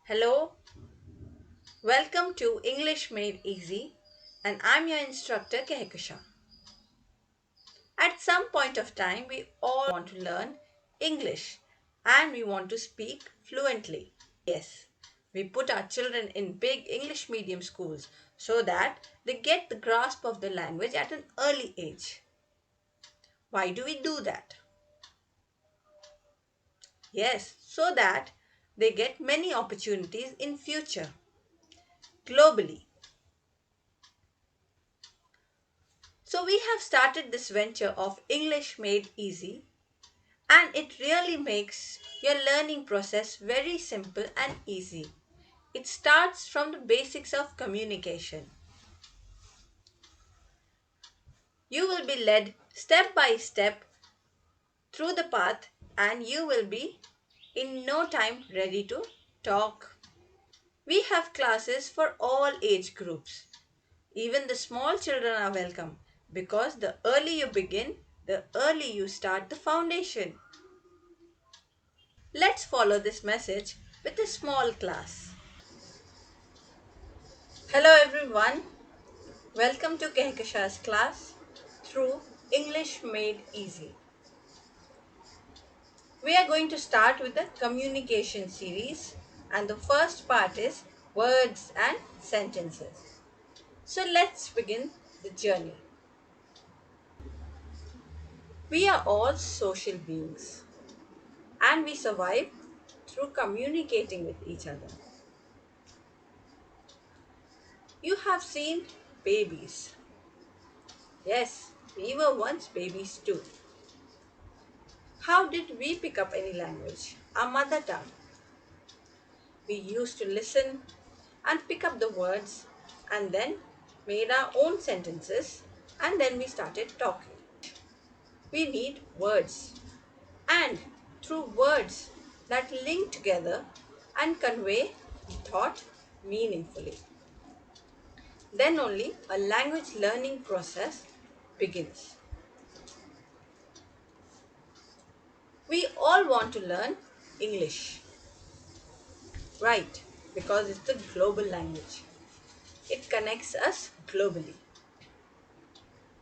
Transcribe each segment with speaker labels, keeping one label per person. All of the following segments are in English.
Speaker 1: Hello, welcome to English Made Easy, and I'm your instructor Kehikusha. At some point of time, we all want to learn English and we want to speak fluently. Yes, we put our children in big English medium schools so that they get the grasp of the language at an early age. Why do we do that? Yes, so that they get many opportunities in future globally. So we have started this venture of English Made Easy, and it really makes your learning process very simple and easy. It starts from the basics of communication. You will be led step by step through the path and you will be in no time ready to talk. We have classes for all age groups. Even the small children are welcome because the early you begin, the early you start the foundation. Let's follow this message with a small class. Hello everyone, welcome to Kehkasha's class through English Made Easy. We are going to start with the communication series and the first part is words and sentences. So let's begin the journey. We are all social beings and we survive through communicating with each other. You have seen babies. Yes, we were once babies too. How did we pick up any language? Our mother tongue. We used to listen and pick up the words and then made our own sentences and then we started talking. We need words and through words that link together and convey thought meaningfully. Then only a language learning process begins. We all want to learn English, right? Because it's the global language. It connects us globally.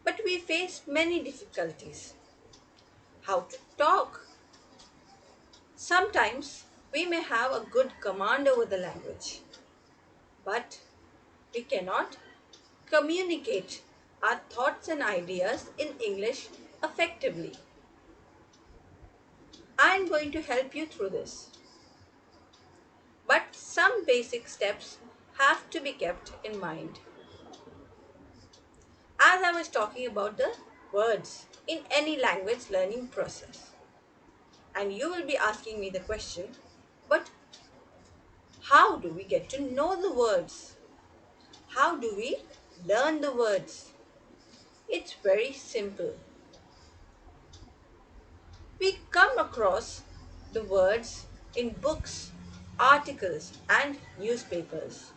Speaker 1: But we face many difficulties. How to talk? Sometimes we may have a good command over the language, but we cannot communicate our thoughts and ideas in English effectively. I am going to help you through this. But some basic steps have to be kept in mind. As I was talking about the words in any language learning process. And you will be asking me the question, but how do we get to know the words? How do we learn the words? It's very simple. We come across the words in books, articles, and newspapers.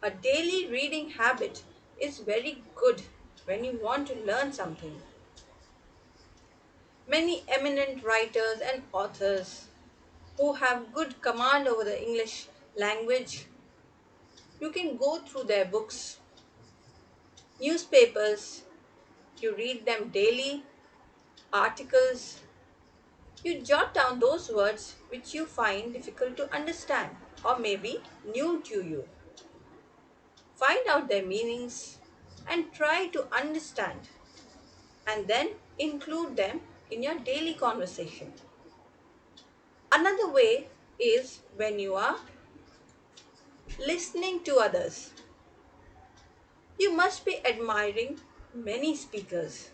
Speaker 1: A daily reading habit is very good when you want to learn something. Many eminent writers and authors who have good command over the English language, you can go through their books, newspapers, you read them daily, articles, you jot down those words which you find difficult to understand or maybe new to you. Find out their meanings and try to understand and then include them in your daily conversation. Another way is when you are listening to others. You must be admiring many speakers.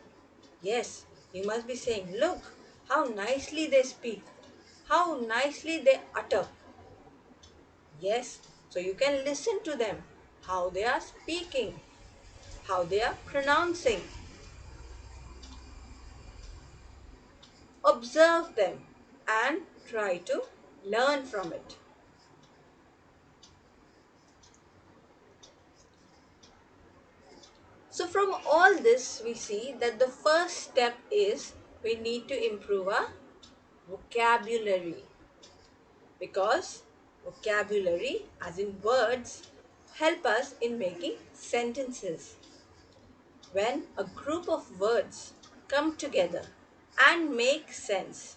Speaker 1: Yes, you must be saying, look how nicely they speak, how nicely they utter. Yes, so you can listen to them, how they are speaking, how they are pronouncing. Observe them and try to learn from it. So, from all this, we see that the first step is we need to improve our vocabulary because Vocabulary, as in words, help us in making sentences. When a group of words come together and make sense,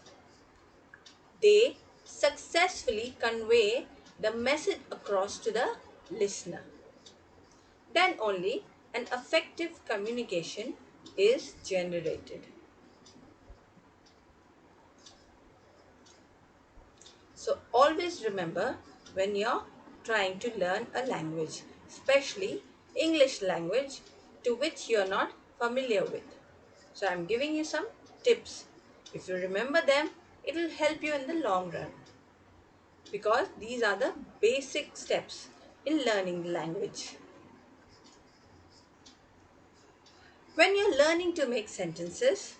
Speaker 1: they successfully convey the message across to the listener. Then only an effective communication is generated. So always remember when you're trying to learn a language, especially English language to which you're not familiar with. So I'm giving you some tips. If you remember them, it will help you in the long run because these are the basic steps in learning the language. When you're learning to make sentences,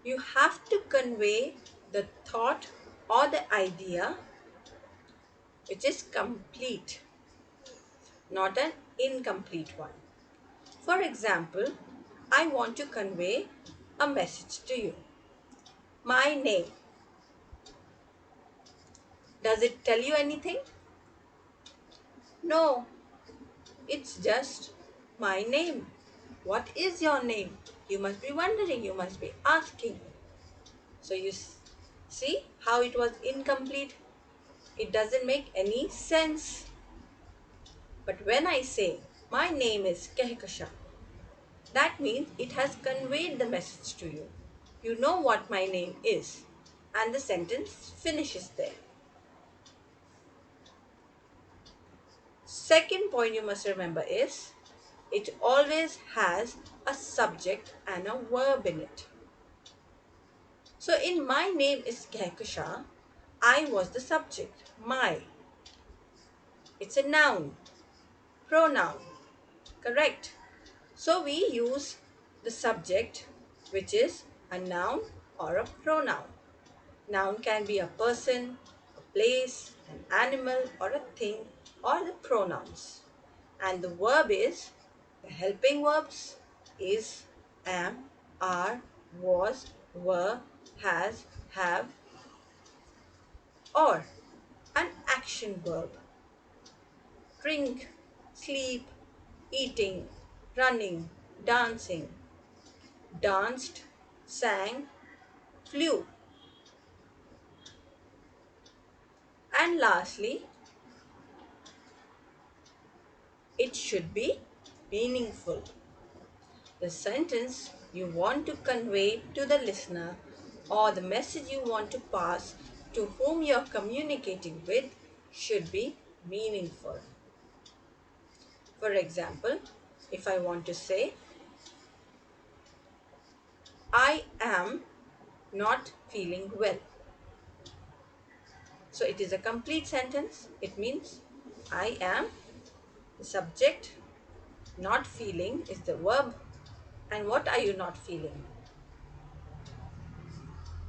Speaker 1: you have to convey the thought or the idea which is complete, not an incomplete one. For example, I want to convey a message to you. My name. Does it tell you anything? No, it's just my name. What is your name? You must be wondering, you must be asking. So see how it was incomplete? It doesn't make any sense. But when I say, my name is Kehkasha, that means it has conveyed the message to you. You know what my name is. And the sentence finishes there. Second point you must remember is it always has a subject and a verb in it. So in my name is Kehkasha, I was the subject. My. It's a noun, pronoun. Correct. So we use the subject, which is a noun or a pronoun. Noun can be a person, a place, an animal, or a thing, or the pronouns. And the verb is the helping verbs is, am, are, was, were, has, have, or an action verb. Drink, sleep, eating, running, dancing, danced, sang, flew. And lastly, it should be meaningful. The sentence you want to convey to the listener or the message you want to pass to whom you are communicating with should be meaningful. For example, if I want to say, I am not feeling well. So it is a complete sentence. It means I am the subject, not feeling is the verb. And what are you not feeling?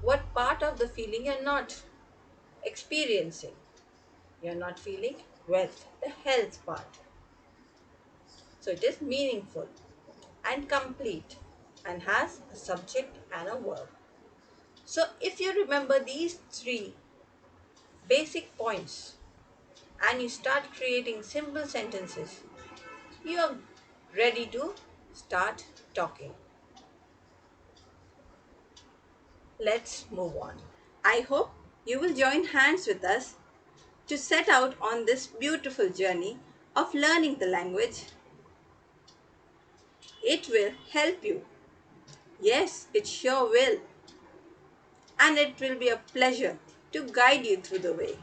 Speaker 1: What part of the feeling you're not experiencing? You're not feeling well, the health part. So it is meaningful and complete and has a subject and a verb. So if you remember these three basic points and you start creating simple sentences, you are ready to start talking. Let's move on. I hope you will join hands with us to set out on this beautiful journey of learning the language. It will help you. Yes, it sure will. And it will be a pleasure to guide you through the way.